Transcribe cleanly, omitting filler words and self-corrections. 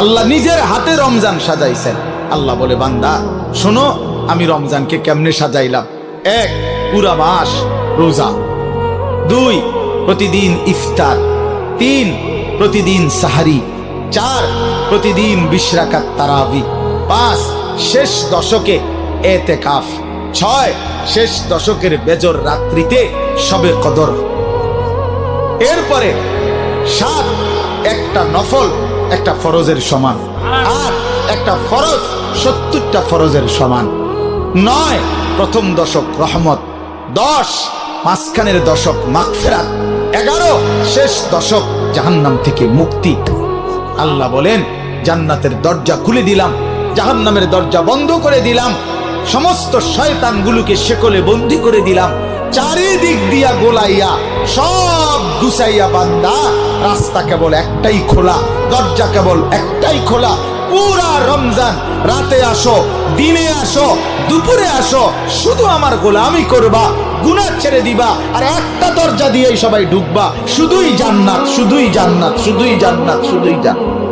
আল্লাহ নিজের হাতে রমজান সাজাইছেন। আল্লাহ বলে, বান্দা শোনো আমি রমজানকে কেমনে সাজাইলাম। 1, পুরা মাস রোজা। 2, প্রতিদিন ইফতার। 3, প্রতিদিন সাহারি। 4, প্রতিদিন 20 রাকাত তারাবি। 5, শেষ দশকে এতেকাফ। 6, শেষ দশকের বেজর রাত্রিতে শবে কদর। এরপরে 7, একটা নফল একটা ফরজের সমান। 8, একটা ফরজ 70টা ফরজের সমান। 9, প্রথম দশক রহমত। 10, মাঝখানের দশক মাগফিরাত। 11, শেষ দশক জাহান্নাম থেকে মুক্তি। আল্লাহ বলেন, জান্নাতের দরজা খুলে দিলাম, জাহান্নামের দরজা বন্ধ করে দিলাম, সমস্ত শয়তানগুলোকে শেকলে বন্দী করে দিলাম, চারিদিক দিয়া গোলাইয়া সব গুছাইয়া বান্দা রাস্তা কেবল একটাই খোলা, দরজা কেবল একটাই খোলা। পুরা রমজান রাতে আসো, দিনে আসো, দুপুরে আসো, শুধু আমার গোলামি করবা, গুনাহ ছেড়ে দিবা, আর একটা দরজা দিয়েই সবাই ঢুকবা। শুধুই জান্নাত, শুধুই জান্নাত, শুধুই জান্নাত, শুধুই জান্নাত।